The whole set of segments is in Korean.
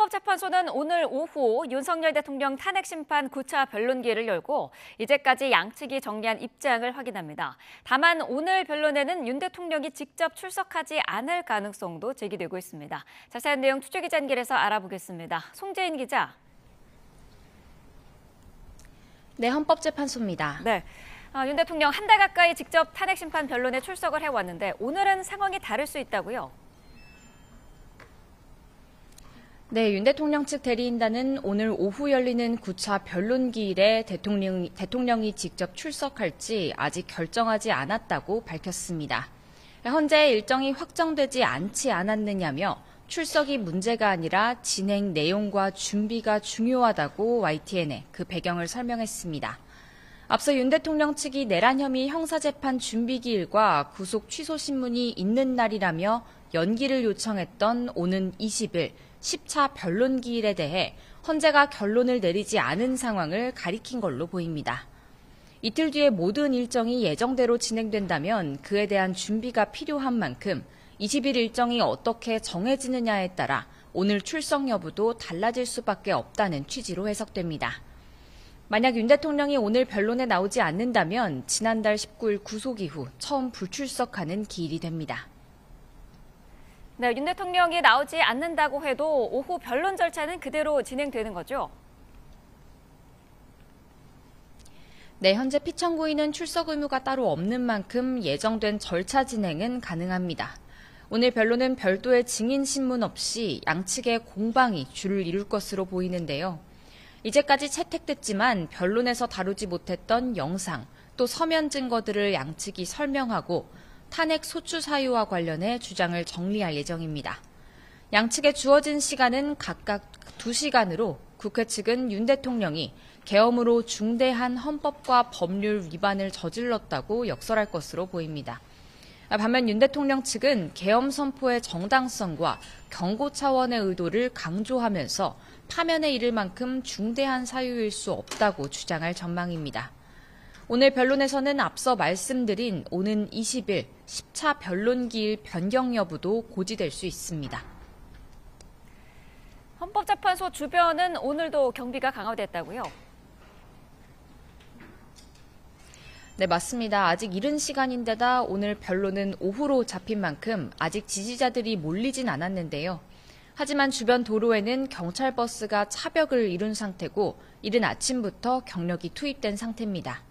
헌법재판소는 오늘 오후 윤석열 대통령 탄핵 심판 9차 변론기를 열고 이제까지 양측이 정리한 입장을 확인합니다. 다만 오늘 변론에는 윤 대통령이 직접 출석하지 않을 가능성도 제기되고 있습니다. 자세한 내용 취재기자 연결해서 알아보겠습니다. 송재인 기자. 네, 헌법재판소입니다. 네. 윤 대통령 한 달 가까이 직접 탄핵 심판 변론에 출석을 해왔는데 오늘은 상황이 다를 수 있다고요? 네, 윤 대통령 측 대리인단은 오늘 오후 열리는 9차 변론기일에 대통령이 직접 출석할지 아직 결정하지 않았다고 밝혔습니다. 현재 일정이 확정되지 않지 않았느냐며 출석이 문제가 아니라 진행 내용과 준비가 중요하다고 YTN에 그 배경을 설명했습니다. 앞서 윤 대통령 측이 내란 혐의 형사재판 준비기일과 구속 취소 신문이 있는 날이라며 연기를 요청했던 오는 20일 10차 변론기일에 대해 헌재가 결론을 내리지 않은 상황을 가리킨 걸로 보입니다. 이틀 뒤에 모든 일정이 예정대로 진행된다면 그에 대한 준비가 필요한 만큼 20일 일정이 어떻게 정해지느냐에 따라 오늘 출석 여부도 달라질 수밖에 없다는 취지로 해석됩니다. 만약 윤 대통령이 오늘 변론에 나오지 않는다면 지난달 19일 구속 이후 처음 불출석하는 기일이 됩니다. 네, 윤 대통령이 나오지 않는다고 해도 오후 변론 절차는 그대로 진행되는 거죠? 네, 현재 피청구인은 출석 의무가 따로 없는 만큼 예정된 절차 진행은 가능합니다. 오늘 변론은 별도의 증인 신문 없이 양측의 공방이 주를 이룰 것으로 보이는데요. 이제까지 채택됐지만 변론에서 다루지 못했던 영상, 또 서면 증거들을 양측이 설명하고 탄핵 소추 사유와 관련해 주장을 정리할 예정입니다. 양측에 주어진 시간은 각각 2시간으로 국회 측은 윤 대통령이 계엄으로 중대한 헌법과 법률 위반을 저질렀다고 역설할 것으로 보입니다. 반면 윤 대통령 측은 계엄 선포의 정당성과 경고 차원의 의도를 강조하면서 파면에 이를 만큼 중대한 사유일 수 없다고 주장할 전망입니다. 오늘 변론에서는 앞서 말씀드린 오는 20일 10차 변론기일 변경 여부도 고지될 수 있습니다. 헌법재판소 주변은 오늘도 경비가 강화됐다고요? 네, 맞습니다. 아직 이른 시간인데다 오늘 변론은 오후로 잡힌 만큼 아직 지지자들이 몰리진 않았는데요. 하지만 주변 도로에는 경찰 버스가 차벽을 이룬 상태고 이른 아침부터 경력이 투입된 상태입니다.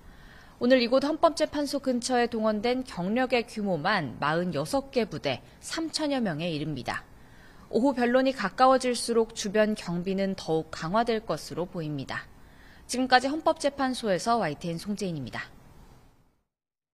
오늘 이곳 헌법재판소 근처에 동원된 경력의 규모만 46개 부대 3천여 명에 이릅니다. 오후 변론이 가까워질수록 주변 경비는 더욱 강화될 것으로 보입니다. 지금까지 헌법재판소에서 YTN 송재인입니다.